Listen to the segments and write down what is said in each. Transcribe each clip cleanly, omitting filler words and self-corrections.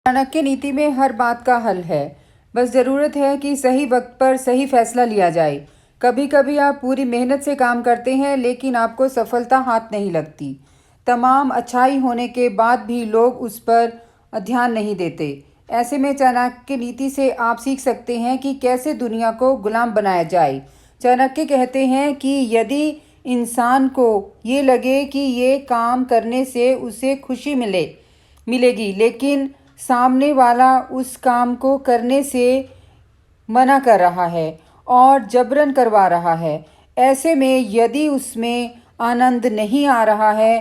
चाणक्य नीति में हर बात का हल है, बस ज़रूरत है कि सही वक्त पर सही फैसला लिया जाए। कभी कभी आप पूरी मेहनत से काम करते हैं लेकिन आपको सफलता हाथ नहीं लगती। तमाम अच्छाई होने के बाद भी लोग उस पर ध्यान नहीं देते। ऐसे में चाणक्य नीति से आप सीख सकते हैं कि कैसे दुनिया को गुलाम बनाया जाए। चाणक्य कहते हैं कि यदि इंसान को ये लगे कि ये काम करने से उसे खुशी मिलेगी, लेकिन सामने वाला उस काम को करने से मना कर रहा है और जबरन करवा रहा है, ऐसे में यदि उसमें आनंद नहीं आ रहा है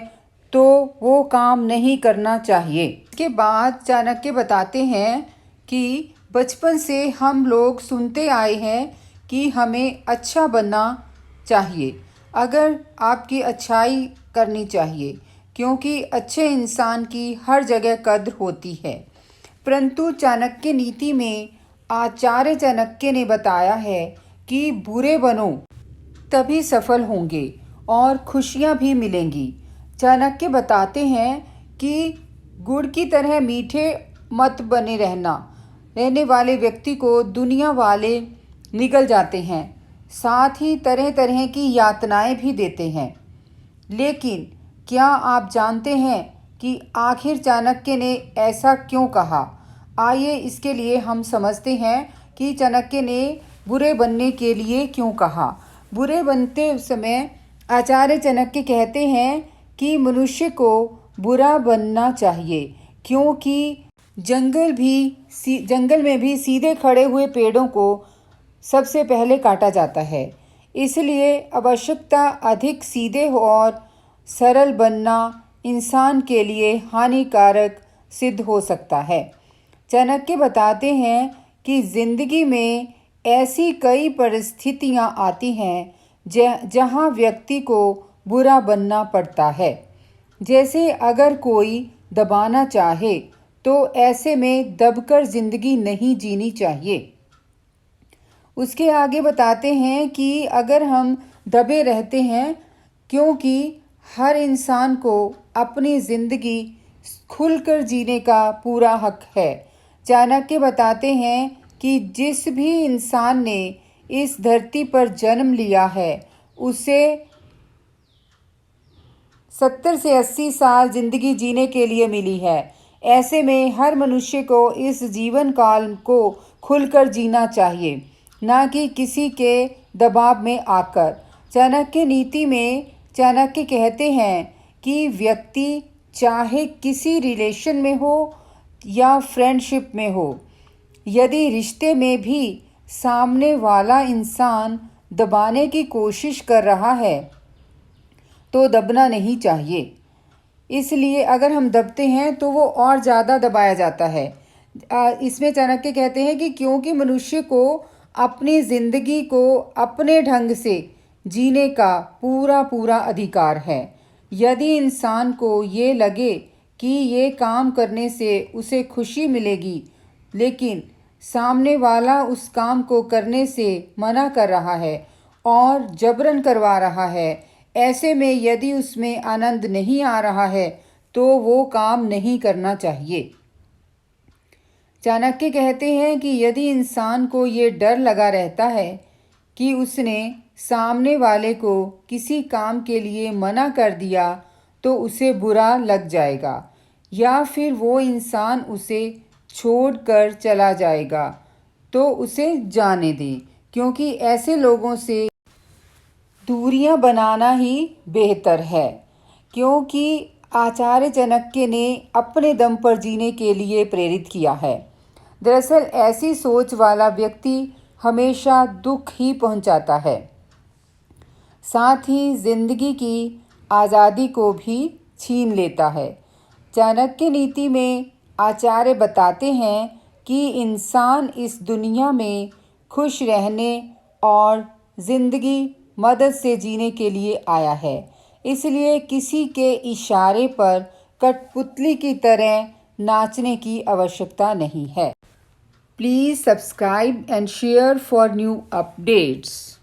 तो वो काम नहीं करना चाहिए। इसके बाद चाणक्य बताते हैं कि बचपन से हम लोग सुनते आए हैं कि हमें अच्छा बनना चाहिए, अगर आपकी अच्छाई करनी चाहिए, क्योंकि अच्छे इंसान की हर जगह कद्र होती है। परंतु चाणक्य नीति में आचार्य चाणक्य ने बताया है कि बुरे बनो तभी सफल होंगे और खुशियाँ भी मिलेंगी। चाणक्य बताते हैं कि गुड़ की तरह मीठे मत बने रहने वाले व्यक्ति को दुनिया वाले निगल जाते हैं, साथ ही तरह तरह की यातनाएं भी देते हैं। लेकिन क्या आप जानते हैं कि आखिर चाणक्य ने ऐसा क्यों कहा? आइए इसके लिए हम समझते हैं कि चाणक्य ने बुरे बनने के लिए क्यों कहा। बुरे बनते समय आचार्य चाणक्य कहते हैं कि मनुष्य को बुरा बनना चाहिए, क्योंकि जंगल में भी सीधे खड़े हुए पेड़ों को सबसे पहले काटा जाता है। इसलिए आवश्यकता अधिक सीधे और सरल बनना इंसान के लिए हानिकारक सिद्ध हो सकता है। चाणक्य बताते हैं कि जिंदगी में ऐसी कई परिस्थितियां आती हैं जहां व्यक्ति को बुरा बनना पड़ता है। जैसे अगर कोई दबाना चाहे तो ऐसे में दबकर जिंदगी नहीं जीनी चाहिए। उसके आगे बताते हैं कि अगर हम दबे रहते हैं, क्योंकि हर इंसान को अपनी ज़िंदगी खुलकर जीने का पूरा हक है। चाणक्य बताते हैं कि जिस भी इंसान ने इस धरती पर जन्म लिया है उसे 70 से 80 साल जिंदगी जीने के लिए मिली है। ऐसे में हर मनुष्य को इस जीवन काल को खुलकर जीना चाहिए, ना कि किसी के दबाव में आकर। चाणक्य नीति में चाणक्य कहते हैं कि व्यक्ति चाहे किसी रिलेशन में हो या फ्रेंडशिप में हो, यदि रिश्ते में भी सामने वाला इंसान दबाने की कोशिश कर रहा है तो दबना नहीं चाहिए। इसलिए अगर हम दबते हैं तो वो और ज़्यादा दबाया जाता है। इसमें चाणक्य कहते हैं कि क्योंकि मनुष्य को अपनी ज़िंदगी को अपने ढंग से जीने का पूरा अधिकार है। यदि इंसान को ये लगे कि ये काम करने से उसे खुशी मिलेगी, लेकिन सामने वाला उस काम को करने से मना कर रहा है और जबरन करवा रहा है, ऐसे में यदि उसमें आनंद नहीं आ रहा है तो वो काम नहीं करना चाहिए। चाणक्य कहते हैं कि यदि इंसान को ये डर लगा रहता है कि उसने सामने वाले को किसी काम के लिए मना कर दिया तो उसे बुरा लग जाएगा या फिर वो इंसान उसे छोड़कर चला जाएगा, तो उसे जाने दें, क्योंकि ऐसे लोगों से दूरियां बनाना ही बेहतर है। क्योंकि आचार्य चाणक्य ने अपने दम पर जीने के लिए प्रेरित किया है। दरअसल ऐसी सोच वाला व्यक्ति हमेशा दुख ही पहुंचाता है, साथ ही जिंदगी की आज़ादी को भी छीन लेता है। चाणक्य नीति में आचार्य बताते हैं कि इंसान इस दुनिया में खुश रहने और ज़िंदगी मदद से जीने के लिए आया है, इसलिए किसी के इशारे पर कठपुतली की तरह नाचने की आवश्यकता नहीं है। Please subscribe and share for new updates.